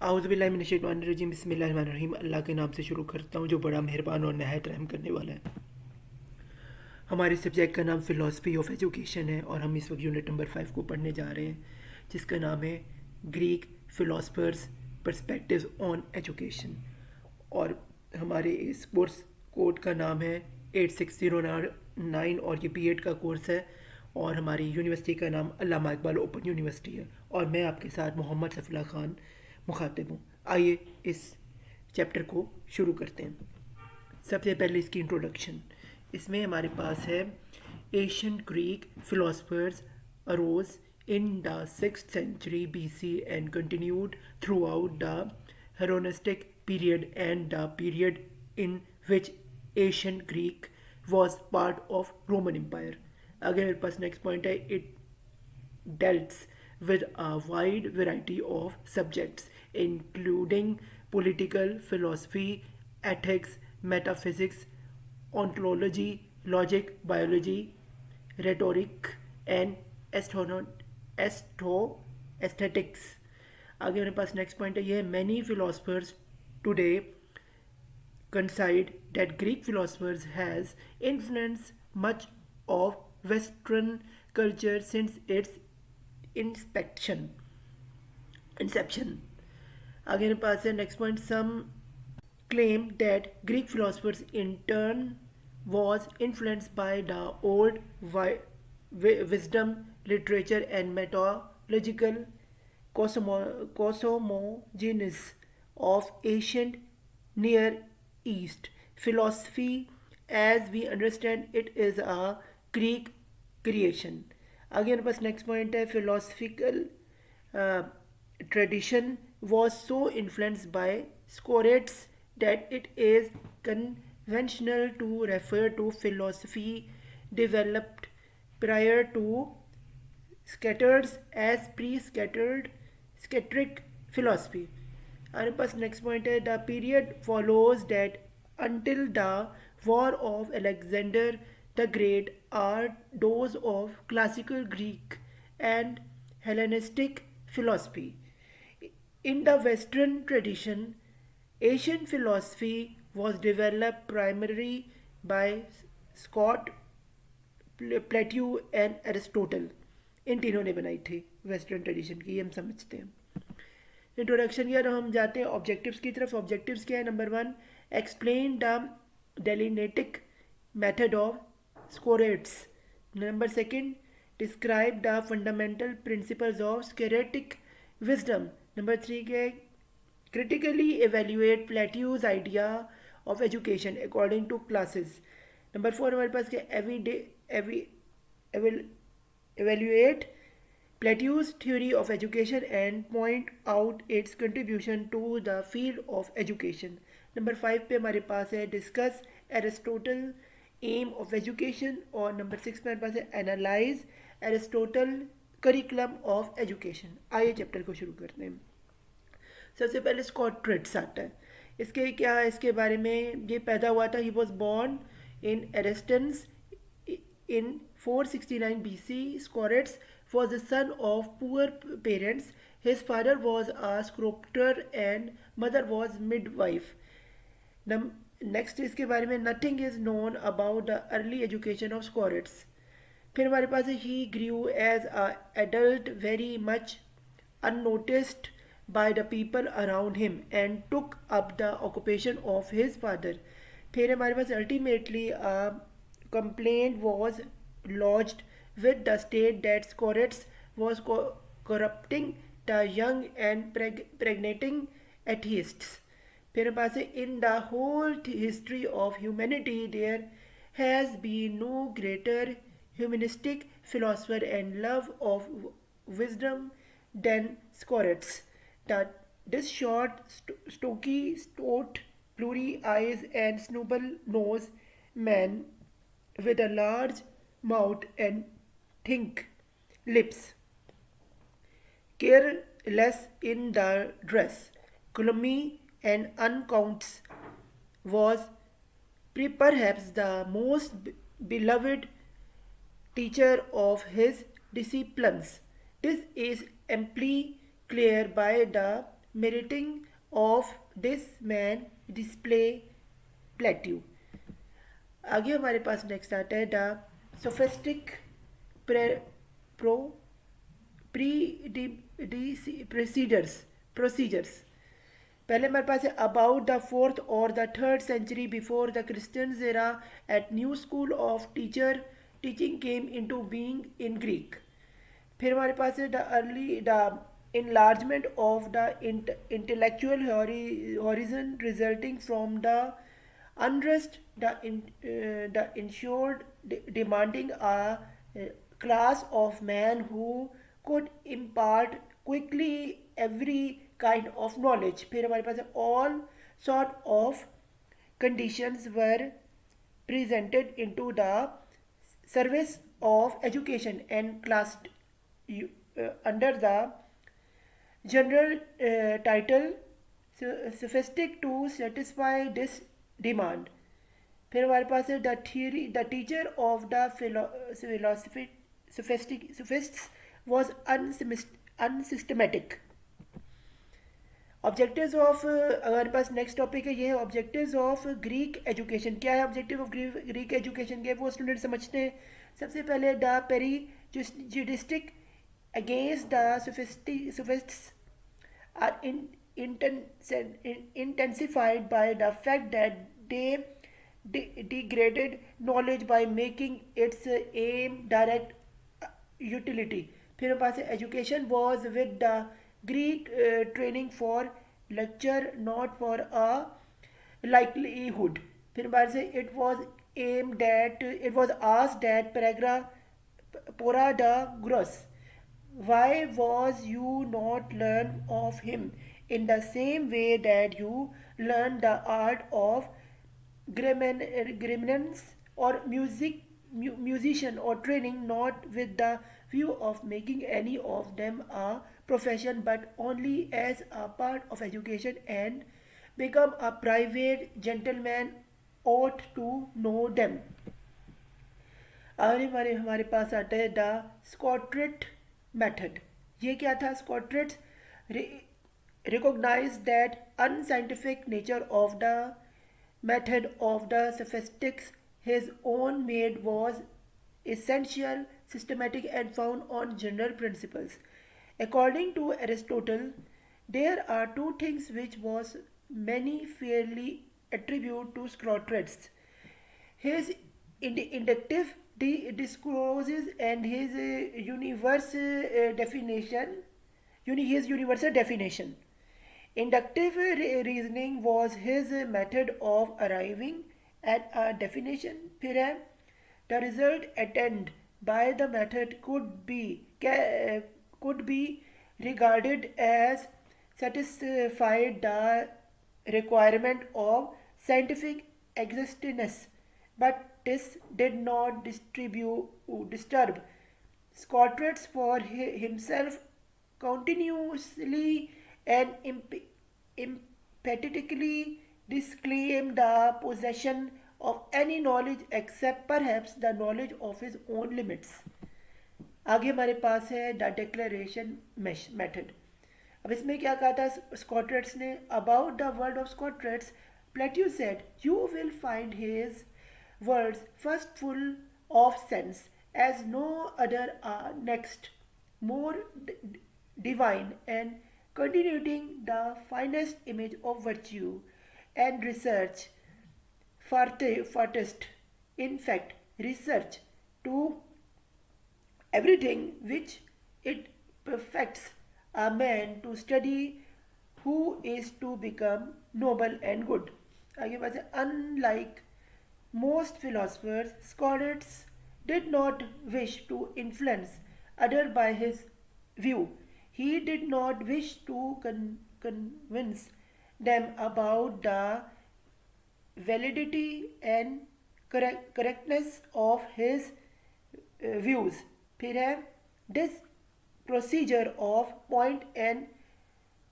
आउज़ुबिल्लाहिमिनश्शैतानिर्रजीम बिस्मिल्लाहिर्रहमानिर्रहीम। अल्लाह के नाम से शुरू करता हूँ जो बड़ा मेहरबान और नहायत रहम करने वाला है। हमारे सब्जेक्ट का नाम फ़िलासफ़ी ऑफ एजुकेशन है और हम इस वक्त यूनिट नंबर 5 को पढ़ने जा रहे हैं, जिसका नाम है Greek philosophers perspectives on education. और हमारे इस कोर्स कोड का नाम है 8609 और ये बीएड का कोर्स है और हमारी यूनिवर्सिटी का नाम अल्लामा इकबाल ओपन यूनिवर्सिटी है और मैं आपके साथ मोहम्मद सफ़िला ख़ान मुखातिब हूँ। आइए इस चैप्टर को शुरू करते हैं। सबसे पहले इसकी इंट्रोडक्शन। इसमें हमारे पास है Asian Greek philosophers arose in the 6th century BC and continued throughout the Hellenistic period and the period in which ancient Greek was part of Roman Empire. अगर मेरे पास नेक्स्ट पॉइंट है, it deals with a wide variety of subjects, including political philosophy, ethics, metaphysics, ontology, logic, biology, rhetoric, and aesthetics. आगे मेरे पास next point है, ये many philosophers today concede that Greek philosophers has influenced much of Western culture since its inspection inception. आगे मेरे पास है next point, some claim that Greek philosophers in turn was influenced by the old wisdom, literature, and mythological cosmogonies of ancient Near East. Philosophy, as we understand it, is a Greek creation. आगे मेरे पास next point है, philosophical tradition was so influenced by Socrates that it is conventional to refer to philosophy developed prior to Socrates as pre-scattered scatric philosophy. हमारे पास next point है, the period follows that until the war of Alexander the Great are those of classical Greek and Hellenistic philosophy. In the Western tradition, Asian philosophy was developed primarily by Scott, Plato and Aristotle, इन तीनों ने बनाई थी western tradition की, ये हम समझते हैं। इंट्रोडक्शन किया तो हम जाते हैं ऑब्जेक्टिव्स की तरफ। ऑब्जेक्टिव्स क्या है? Number 1, explain the dialectic method of Socrates. Number 2, describe the fundamental principles of Socratic wisdom. Number 3 के critically evaluate Plateau's idea of education according to classes. Number 4 हमारे पास क्या, evaluate Plateau's theory of education and point out its contribution to the field of education. Number 5 पे हमारे पास है discuss Aristotle aim of education और number 6 पे हमारे पास है analyse Aristotle curriculum of education. आइए चैप्टर को शुरू करते हैं। सबसे पहले स्कॉट्रेट्स आता है। इसके क्या है, इसके बारे में, ये पैदा हुआ था, he was born in Athens in 469 BC. Scorates was the son of poor parents. His father was a sculptor and mother was midwife. Next इसके बारे में, nothing is known about the early education of Scorates. फिर हमारे पास है, he grew as a adult very much unnoticed by the people around him and took up the occupation of his father. फिर हमारे पास ultimately a complaint was lodged with the state that Scorates was corrupting the young and pregnating atheists. फिर हमारे पास है, in the whole history of humanity there has been no greater humanistic philosopher and love of wisdom than Scorates. That this short, stocky, stout, blurry eyes and snubble nose man with a large mouth and thick lips, careless in the dress, gloomy and uncouth, was perhaps the most beloved teacher of his disciples. This is amply clear by the meriting of this man display plateau. आगे हमारे पास next आता है the सोफिस्टिक pro procedures. पहले हमारे पास है about the fourth और the third century before the Christians era at new school of teaching came into being in Greek. फिर हमारे पास है the early the enlargement of the intellectual horizon resulting from the unrest, the ensured demanding a class of men who could impart quickly every kind of knowledge. फिर हमारे पास all sort of conditions were presented into the service of education and classed under the general title sophistic to satisfy this demand. फिर हमारे पास है the teacher of the philosophy sophists was unsystematic. Objectives of हमारे पास next topic है, ये है objectives of Greek education. क्या है ऑब्जेक्टिव ऑफ ग्रीक एजुकेशन के, वो स्टूडेंट समझते हैं. सबसे पहले the पेरीजुडिस्टिक against the sophists are intensified by the fact that they degraded knowledge by making its aim direct utility. फिर हमारे पास education was with the Greek training for lecture not for a likelihood. फिर हमारे से it was asked that Pora the Gross, why was you not learn of him in the same way that you learned the art of grimmins or musician or training, not with the view of making any of them a profession but only as a part of education, and become a private gentleman ought to know them. और हमारे पास आता है the स्कॉट्रेट method. ये क्या था? Socrates recognize that unscientific nature of the method of the sophistics. His own made was essential, systematic and found on general principles. According to Aristotle, there are two things which was many fairly attribute to Socrates: his inductive discourses and his universal definition. Inductive reasoning was his method of arriving at a definition. फिर है the result attained by the method could be regarded as satisfied the requirement of scientific existence, but this did not disturb Socrates, for himself continuously and emphatically disclaimed the possession of any knowledge except perhaps the knowledge of his own limits. आगे हमारे पास है the declaration method. अब इसमें क्या कहा था Socrates ने? About the word of Socrates, Plato said, you will find his words first full of sense, as no other are next, more divine and continuing the finest image of virtue, and research farthest, in fact, research to everything which it perfects a man to study, who is to become noble and good. आगे बात है, unlike most philosophers, Socrates did not wish to influence others by his view. He did not wish to convince them about the validity and correctness of his views. फिर है, this procedure of point and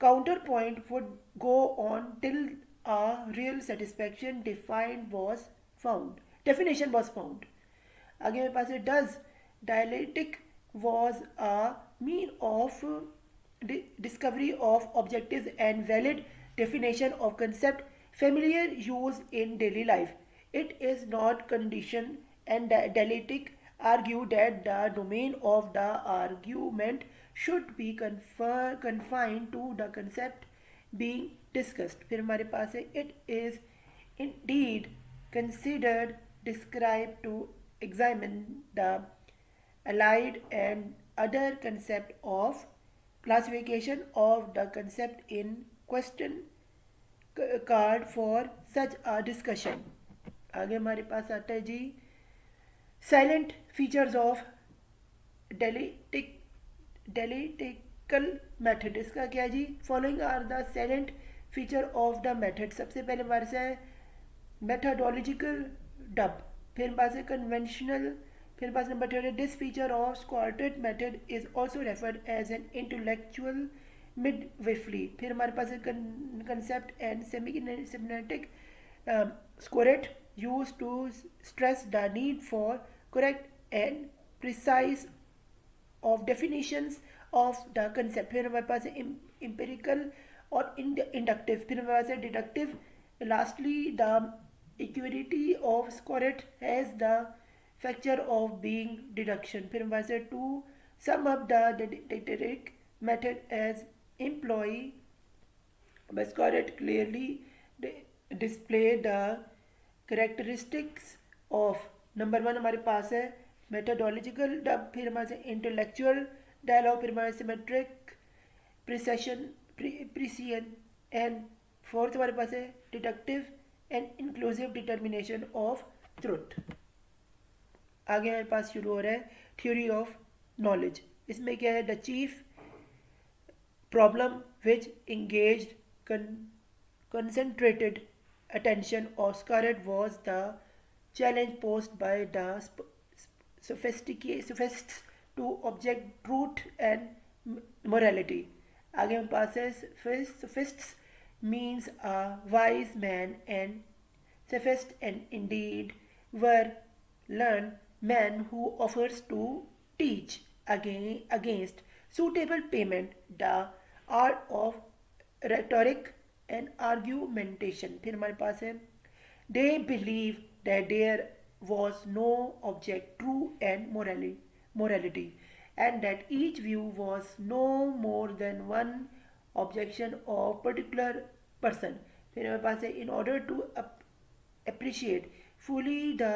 counterpoint would go on till a real satisfaction definition was found. आगे मेरे पास है, does dialectic was a mean of discovery of objectives and valid definition of concept familiar use in daily life. It is not condition and dialectic argue that the domain of the argument should be confined to the concept being discussed. फिर हमारे पास है it is indeed considered described to examine the allied and other concept of classification of the concept in question card for such a discussion. आगे हमारे पास आता है जी salient features of dialectical method. इसका क्या है जी following are the salient feature of the method. सबसे पहले हमारे से है मेथडोलॉजिकल डब, फिर पास है कन्वेंशनल, फिर पास नंबर थर्ड है this feature of Socratic method is also referred as an intellectual midwifery. फिर हमारे पास है concept and semantic Socrates use to stress the need for correct and precise of definitions of the concept. फिर हमारे पास है empirical और inductive. फिर हमारे पास है deductive. Lastly the equity of Socrates has the feature of being deduction. फिर हमारे पास है to sum up the deductive method as employee Masquerade clearly display the characteristics of number one हमारे पास है मेथडोलॉजिकल डब, फिर हमारे से इंटेलेक्चुअल डायलॉग, फिर हमारे symmetric precision precision and fourth हमारे पास है deductive and inclusive determination of truth. आगे हमारे पास शुरू हो रहा है थ्योरी ऑफ नॉलेज. इसमें क्या है the chief problem which engaged concentrated attention of Scarlett was the challenge posed by the sophists to object truth and morality. आगे हम पास है sophists means a wise man and sophist and indeed were learned man who offers to teach against suitable payment the art of rhetoric and argumentation. फिर हमारे पास है they believe that there was no object true and morality and that each view was no more than one objection of particular person. फिर हमारे पास है in order to appreciate fully the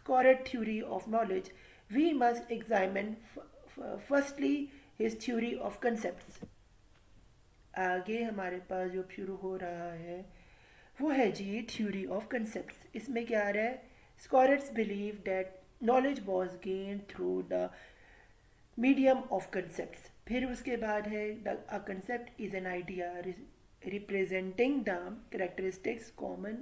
Scarlett theory of knowledge we must examine firstly his theory of concepts. आगे हमारे पास जो शुरू हो रहा है वो है जी थ्योरी ऑफ कंसेप्ट्स. इसमें क्या आ रहा है scholars believe that knowledge was gain through the medium of concepts. फिर उसके बाद है a concept is an idea representing the characteristics common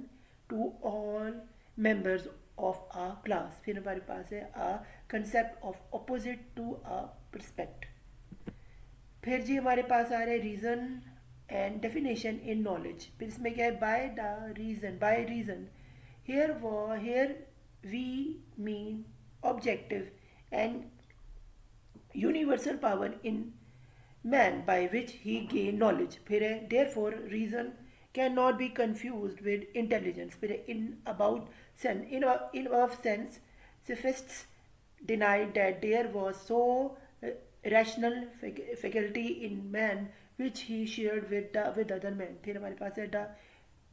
to all members of a class. फिर हमारे पास है a concept of opposite to a percept. फिर जी हमारे पास आ रहा है reason and definition in knowledge. फिर इसमें क्या है by reason here we mean objective and universal power in man by which he gain knowledge. फिर है therefore reason can not be confused with intelligence. फिर in about sense in of sense sophists denied that there was so rational faculty in man which he shared with other men. फिर हमारे पास है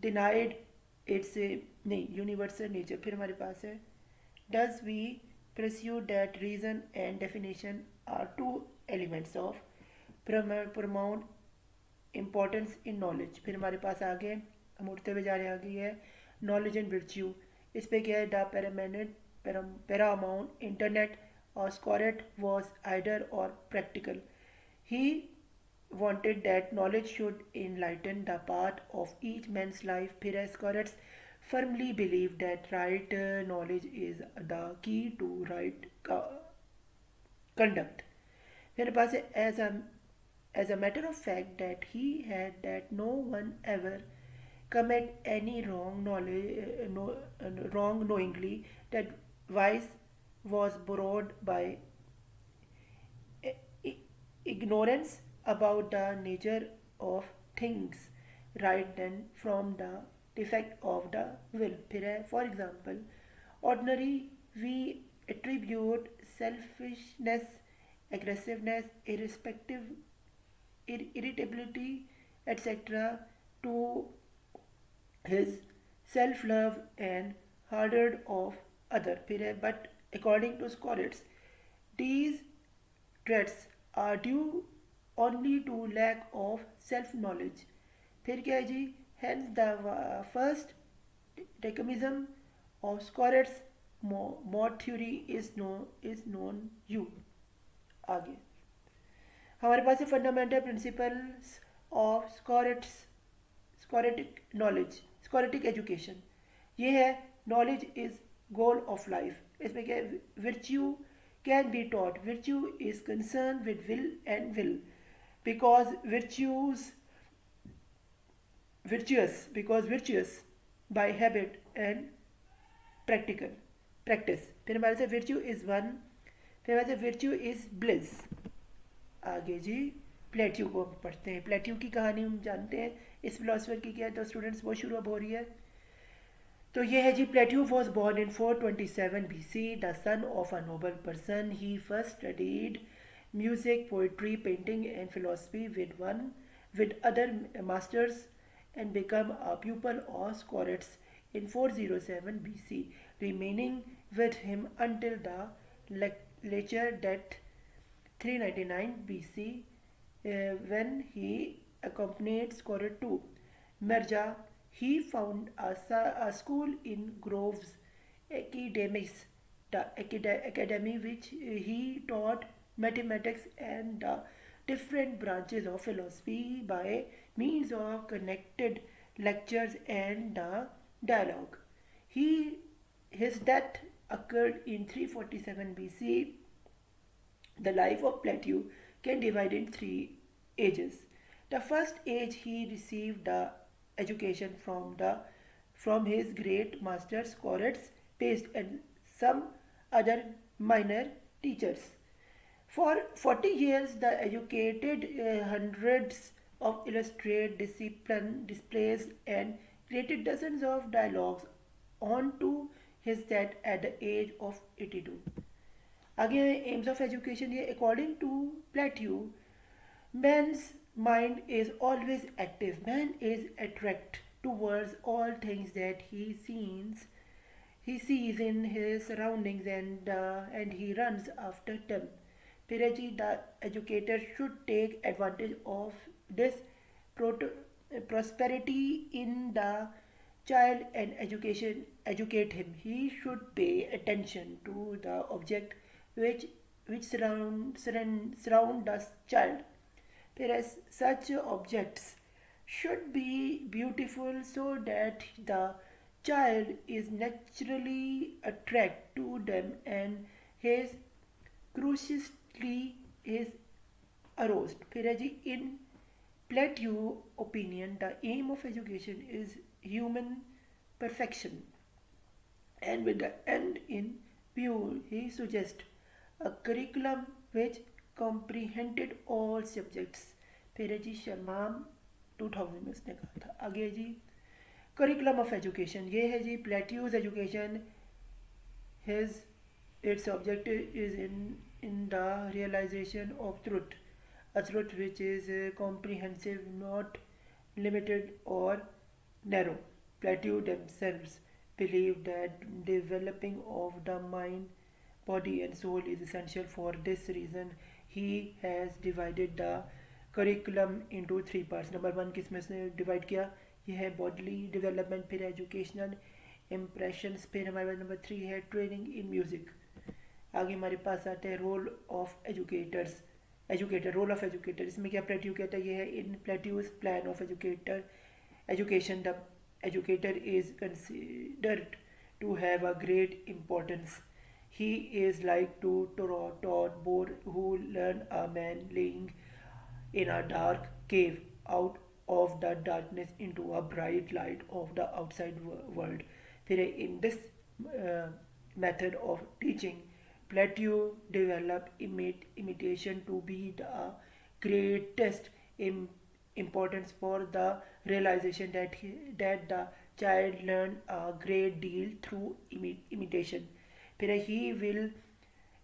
denied its नहीं universal nature. फिर हमारे पास है does we pursue that reason and definition are two elements of paramount importance in knowledge. फिर हमारे पास आगे हम उठते हुए जा रहे हैं आगे है knowledge and virtue. इस पे क्या है paramount internet or Scarlett was either or practical. He wanted that knowledge should enlighten the path of each man's life. फिर Scarlett firmly believed that right knowledge is the key to right conduct. फिर पास है as a matter of fact that he had that no one ever commit any wrong knowingly that vice was borrowed by ignorance about the nature of things right then from the defect of the will. फिर है for example, ordinary we attribute selfishness, aggressiveness, irritability, etc. to his self-love and hatred of other. फिर है but according to scholars, these traits are due only to lack of self-knowledge. फिर क्या है जी? Hence the first determinism of scholars mod theory is known you. आगे हमारे पास है fundamental principles of Socratic knowledge, Socratic education. ये है knowledge is goal of life. इसमें क्या है? Virtue can be taught. Virtue is concern with will and will because virtuous by habit and practical practice. फिर हमारे से virtue is one. फिर हमारे से virtue is bliss. आगे जी प्लेट्यू को हम पढ़ते हैं. प्लेट्यू की कहानी हम जानते हैं. इस फिलोसफर की क्या है तो स्टूडेंट्स बहुत शुरू अब हो रही है. तो ये है जी. Plato was born in 427 BC, the son of a noble person. He first studied music, poetry, painting and philosophy with other masters and become a pupil of Socrates in 407 BC, remaining with him until the later death 399 BC, when he accompanied Socrates to Merja. He found a school in Groves Academics, the academy which he taught mathematics and the different branches of philosophy by means of connected lectures and dialogue. His death occurred in 347 BC. The life of Plato can divide in three ages. The first age he received the education from his great master Socrates, Pace, and some other minor teachers. For 40 years, the educated hundreds of illustrated discipline displays and created dozens of dialogues on to his death at the age of 82. Again, aims of education here, according to Plato, man's mind is always active. Man is attracted towards all things that he sees in his surroundings, and he runs after them. Piraji, the educator should take advantage of this prosperity in the child and educate him. He should pay attention to the object which surround the child. Whereas such objects should be beautiful so that the child is naturally attracted to them and his curiosity is aroused. Piraji, in Plato's opinion, the aim of education is human perfection, and with the end in view, he suggests a curriculum which comprehended all subjects. फिर है जी शर्मा 2000 में उसने कहा था. आगे जी curriculum of education. ये है जी Plato's education. His its objective is in the realization of truth, a truth which is comprehensive, not limited or narrow. Plato themselves believe that developing of the mind, body and soul is essential. For this reason he has divided the curriculum into three parts. Number one किसमें से divide किया? ये है bodily development, फिर educational impressions, फिर हमारे पास number 3 है training in music. आगे हमारे पास आते हैं role of role of educator. इसमें क्या प्लेट्यू कहता है? ये है in Plato's plan of education the educator is considered to have a great importance. He is like to taught bore who learn a man lying in a dark cave out of the darkness into a bright light of the outside world. फिर in this method of teaching, Plato developed imitation to be the greatest importance for the realization that the child learn a great deal through imitation. फिर he will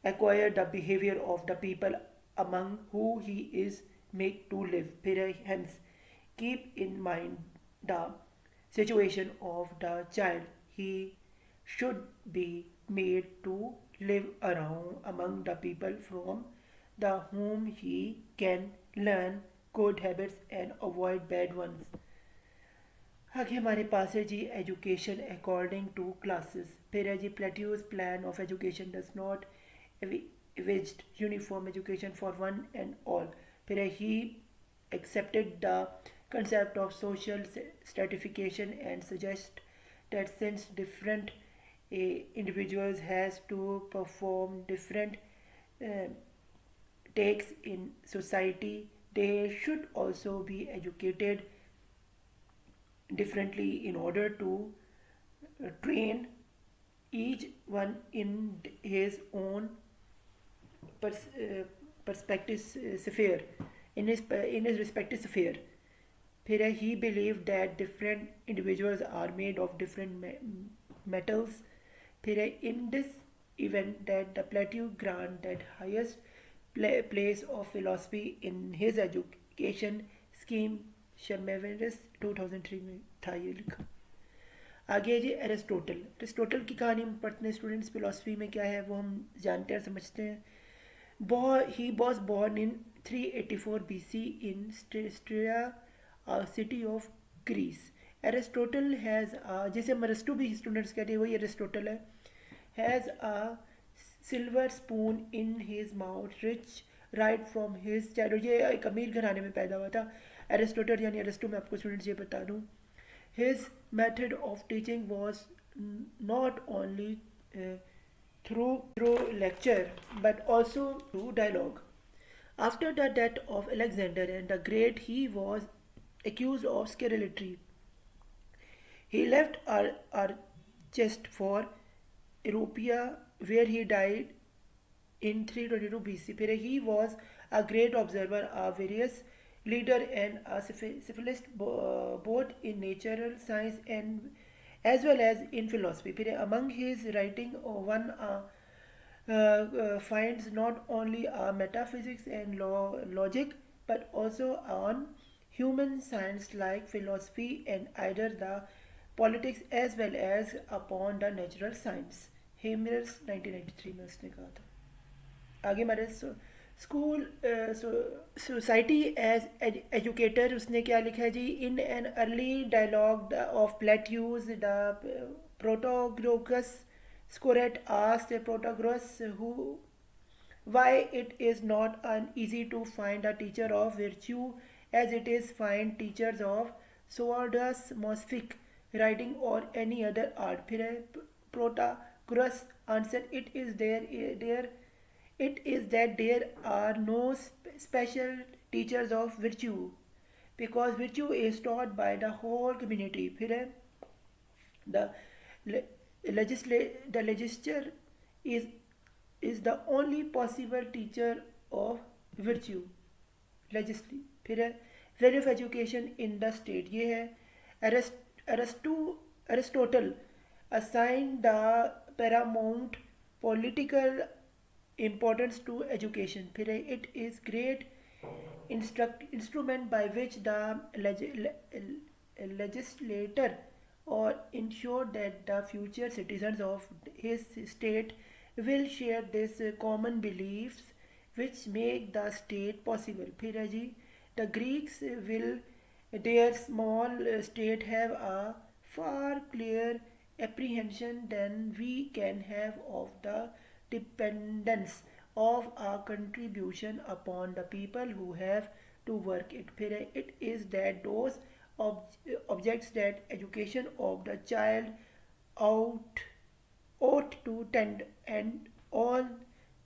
acquire the behavior of the people among who he is made to live. फिर hence keep in mind the situation of the child. He should be made to live around among the people from the whom he can learn good habits and avoid bad ones. आगे हमारे पास है जी education according to classes. फिर है जी Plato's plan of education does not envisaged uniform education for one and all. फिर है he accepted the concept of social stratification and suggest that since different individuals has to perform different uh, takes in society, they should also be educated differently in order to train each one in his own perspective sphere, in his respective sphere. फिर he believed that different individuals are made of different metals. फिर in this event that the Plato grant that highest place of philosophy in his education scheme. शर्मेविरस 2003 में था ये लिखा. आगे है जी Aristotle. Aristotle की कहानी हम पढ़ते हैं स्टूडेंट्स. फिलोसफी में क्या है वो हम जानते हैं, समझते हैं. He was born in 384 BC in Stagira, a city of Greece. Aristotle has जिसे हम अरिस्टो भी स्टूडेंट्स कहते हैं, वही एरिस्टोटल है. Has a silver spoon in his mouth rich right from his childhood. ये एक अमीर घराने में पैदा हुआ था. एरिस्टोटल यानी अरिस्टो, मैं आपको स्टूडेंट्स ये बता दूँ. His method of teaching was not only through lecture but also through dialogue. After the death of Alexander and the Great, he was accused of scurrility. He left Archest for Europea, where he died in 322 BC. फिर he was a great observer, a various leader and a specialist both in natural science and as well as in philosophy. फिर among his writing one finds not only metaphysics and logic but also on human science like philosophy and either the politics as well as upon the natural science. हेमरस 1993 में उसने कहा था. आगे हमारे school society as educator उसने क्या लिखा है जी. In an early dialogue of Plato's the Protagoras Socrates asked Protagoras who why it is not easy to find a teacher of virtue as it is find teachers of swords, mosaic writing or any other art. फिर Protagoras answered, it is that there are no special teachers of virtue because virtue is taught by the whole community. फिर है the legislature is the only possible teacher of virtue. legislate. फिर है value of education in the state. ये है Aristotle assigned the paramount political importance to education. फिर है it is great instrument by which the legislator or ensure that the future citizens of his state will share these common beliefs which make the state possible. फिर है जी the Greeks will their small state have a far clearer apprehension than we can have of the dependence of our contribution upon the people who have to work it. फिर है it is that those objects that education of the child ought to tend and all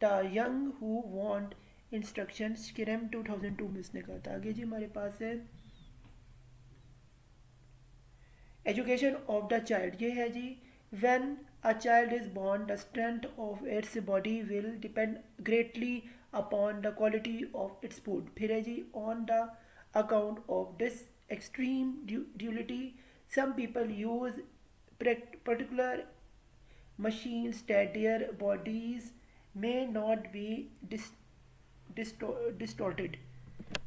the young who want instructions. किरम 2002 में इसने कहा था. आगे जी हमारे पास है एजुकेशन ऑफ द चाइल्ड. ये है जी when a child is born the strength of its body will depend greatly upon the quality of its food. फिर है जी on the account of this extreme duality, some people use particular machines that their bodies may not be distorted.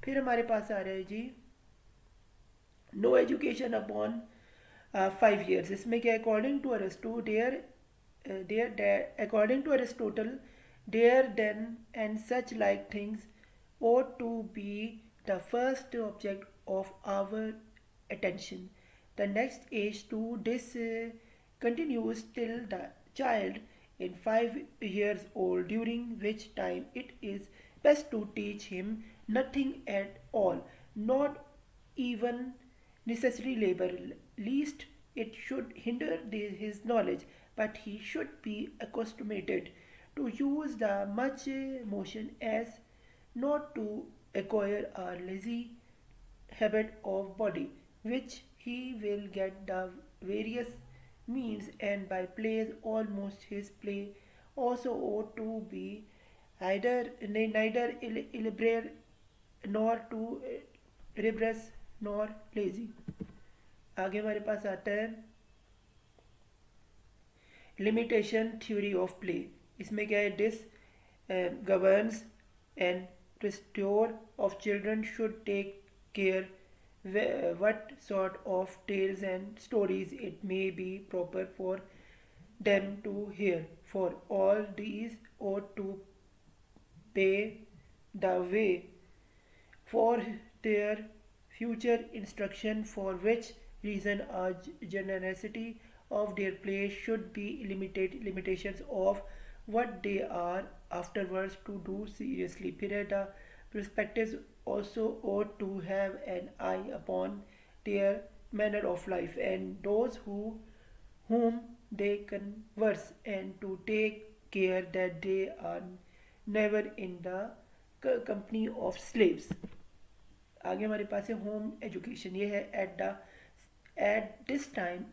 फिर हमारे पास आ रहा है जी no education upon 5 years. इसमें क्या according to Aristotle according to Aristotle, there then and such like things ought to be the first object of our attention. The next age to this continues till the child in 5 years old, during which time it is best to teach him nothing at all, not even necessary labor, lest it should hinder his knowledge, but he should be accustomed to use the much motion as not to acquire a lazy habit of body, which he will get the various means, and by plays almost his play also ought to be neither elaborate nor too rigorous nor lazy. आगे हमारे पास आता है limitation theory of play. इसमें क्या है these governess and preceptor of children should take care what sort of tales and stories it may be proper for them to hear, for all these ought to pay the way for their future instruction, for which reason a generosity of their play should be limitations of what they are afterwards to do seriously. Period. The perspectives also ought to have an eye upon their manner of life and those whom they converse, and to take care that they are never in the company of slaves. आगे हमारे पास है home education. ये है at this time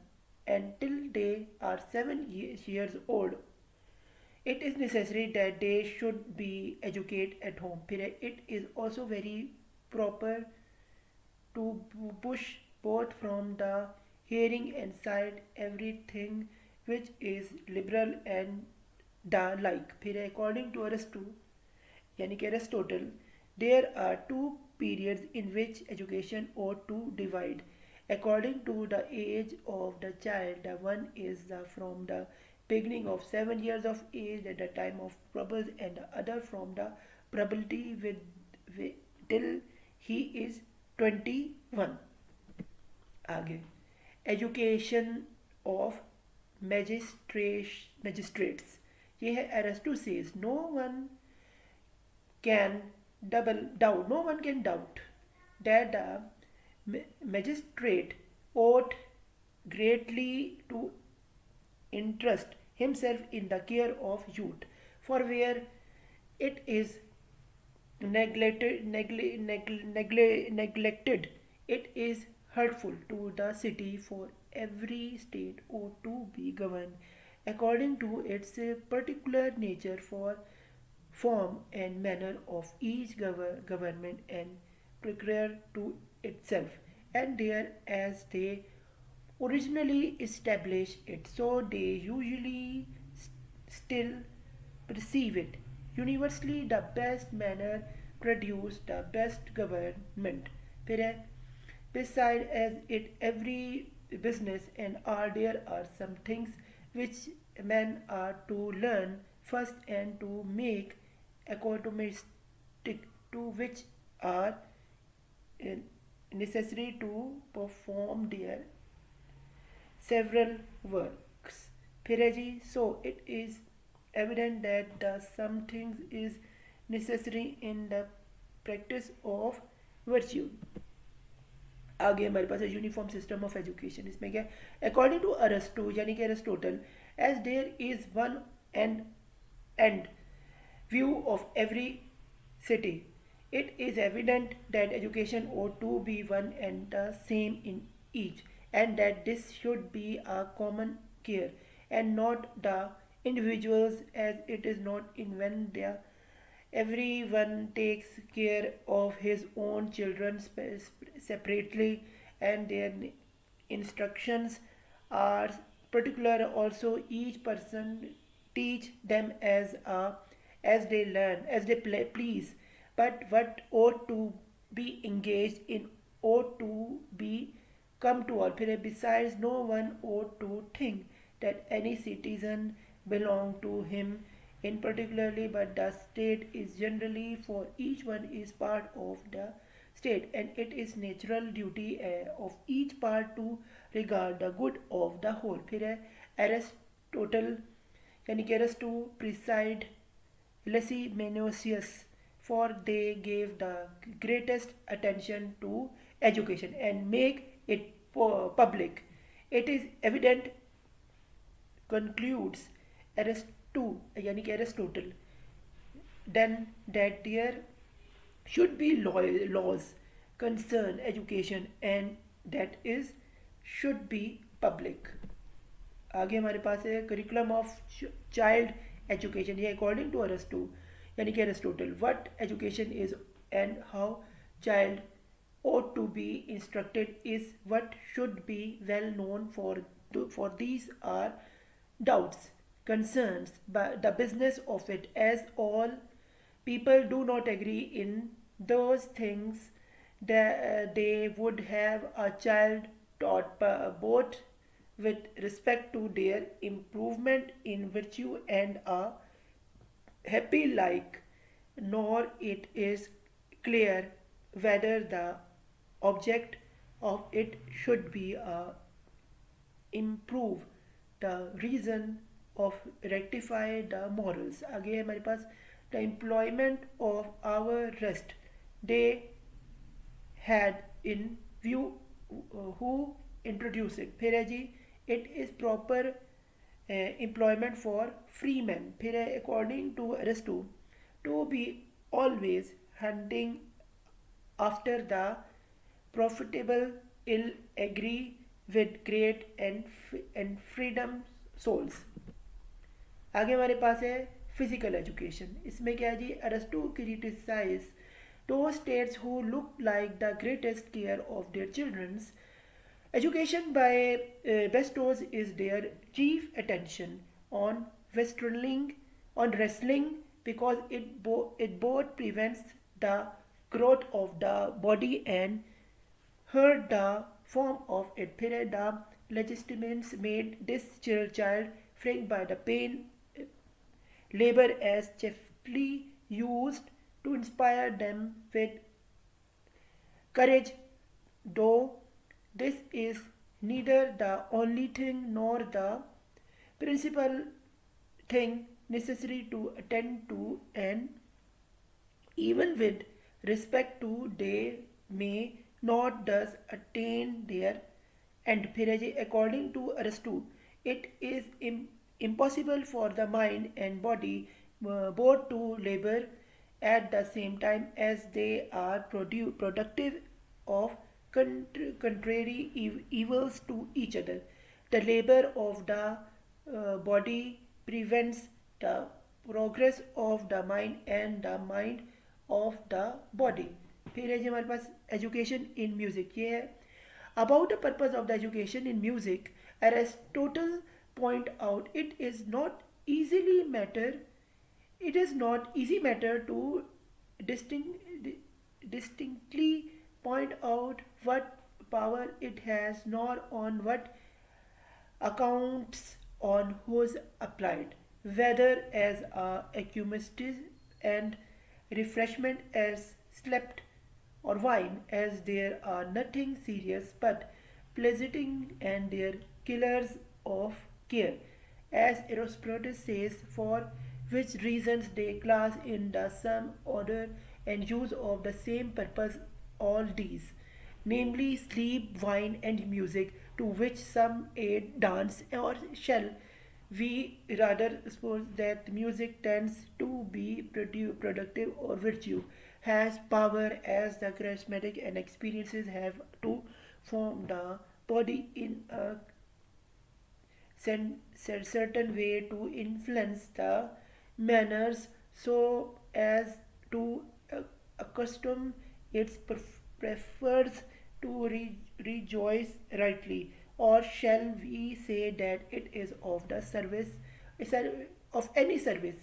and till they are 7 years old, it is necessary that they should be educated at home. It is also very proper to push both from the hearing and sight everything which is liberal and the like. According to Aristotle, there are two periods in which education ought to divide according to the age of the child. The one is from the beginning of 7 years of age at the time of troubles, and the other from the puberty till he is 21. आगे education of magistrates. ये है Aristo says no one can doubt that the magistrate ought greatly to interest himself in the care of youth, for where it is neglected, it is hurtful to the city. For every state ought to be governed according to its particular nature, for form and manner of each government and peculiar to itself, and there as they originally established it, so they usually still perceive it. Universally, the best manner produce the best government. Besides, as it every business and art, there are some things which men are to learn first and to make accommodistic to which are necessary to perform their several works. So it is evident that the some things is necessary in the practice of virtue. आगे हमारे पास है uniform system of education. इसमें क्या according to Aristotle यानी कि Aristotle, as there is one end view of every city, it is evident that education ought to be one and the same in each, and that this should be a common care and not the individuals, as it is not in when Everyone takes care of his own children separately, and their instructions are particular. Also, each person teach them as they learn, as they please. But what ought to be engaged in ought to be come to all. Besides, no one ought to think that any citizen belong to him in particularly, but the state is generally for each one is part of the state, and it is natural duty of each part to regard the good of the whole. फिर है Aristotle यानी कि अरस्तु preside Lacemanosius, for they gave the greatest attention to education and make it public. It is evident, concludes Aristotle, then that there should be laws concern education and that is should be public. आगे हमारे पास है curriculum of child education, ये according to अरस्टू यानी कि Aristotle what education is and how child ought to be instructed is what should be well known. For these are doubts concerns but the business of it, as all people do not agree in those things that they would have a child taught both with respect to their improvement in virtue and a happy like, nor it is clear whether the object of it should be a improve the reason of rectify the morals. आगे है हमारे पास the employment of our rest they had in view who introduced it. फिर है जी it is proper employment for free men. फिर है according to Aristo to be always hunting after the profitable ill agree with great and freedom souls. आगे हमारे पास है physical education, इसमें क्या है जी अरस्टो criticise those states who look like the greatest care of their children's education by bestows is their chief attention on wrestling because it both prevents the growth of the body and hurt the form of it. फिर है the legitimate made this child framed by the pain labor as chiefly used to inspire them with courage, though this is neither the only thing nor the principal thing necessary to attend to, and even with respect to they may not thus attain their end. फिर है जी according to Aristotle it is impossible for the mind and body both to labor at the same time as they are productive of contrary evils to each other. The labor of the body prevents the progress of the mind and the mind of the body. फिर है जी हमारे पास education in music, ये है about the purpose of the education in music. Aristotle point out it is not easy matter to distinctly point out what power it has, nor on what accounts on whose applied, whether as a accumulative and refreshment as slept or wine, as there are nothing serious but pleasing and their killers of care, as Aristotle says, for which reasons they class in the same order and use of the same purpose all these, namely sleep, wine, and music, to which some aid dance, or shall we rather suppose that music tends to be productive or virtue, has power as the charismatic and experiences have to form the body in a certain way to influence the manners so as to accustom its prefers to rejoice rightly, or shall we say that it is of the service of any service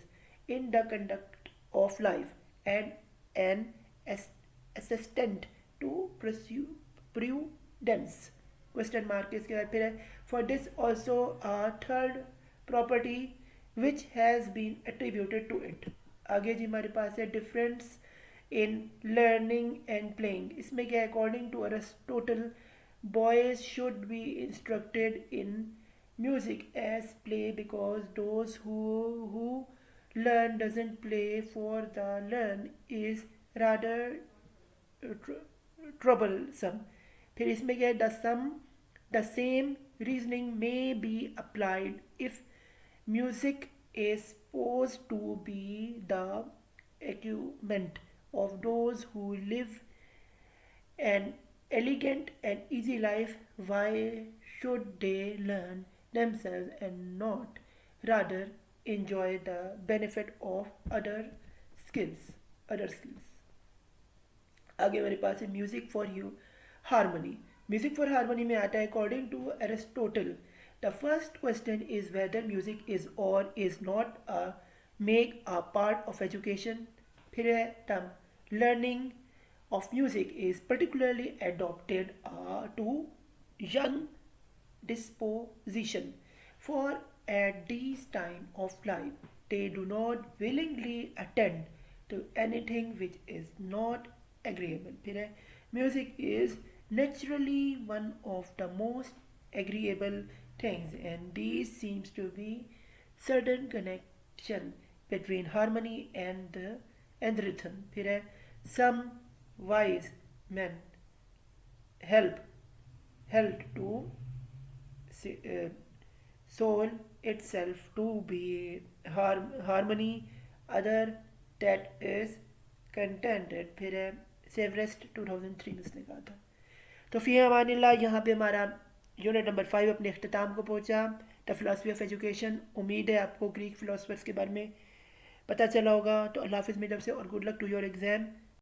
in the conduct of life and an assistant to pursue prudence? Question mark इसके बाद फिर है for this also third property which has been attributed to it. आगे जी हमारे पास है difference in learning and playing. इसमें क्या है according to Aristotle boys should be instructed in music as play because those who learn doesn't play for the learn is rather troublesome. फिर इसमें क्या है the same reasoning may be applied if music is supposed to be the equipment of those who live an elegant and easy life. Why should they learn themselves and not rather enjoy the benefit of other skills? आगे मेरे पास है music for you harmony. Music for harmony में आता है according to Aristotle the first question is whether music is or is not a make a part of education. फिर है term learning of music is particularly adopted to young disposition, for at this time of life they do not willingly attend to anything which is not agreeable. फिर है music is naturally one of the most agreeable things and this seems to be certain connection between harmony and rhythm. फिर है some wise men help to soul itself to be harmony other that is contented. फिर है सेवरेस्ट 2003 में इसने कहा था. तो फ़ी अमानिल्लाह यहाँ पे हमारा यूनिट नंबर 5 अपने अख्ताम को पहुँचा. The philosophy of education. उम्मीद है आपको ग्रीक फिलोसफर्स के बारे में पता चला होगा. तो अल्लाह हाफिज़ मेरी तरफ से और good luck to your exam.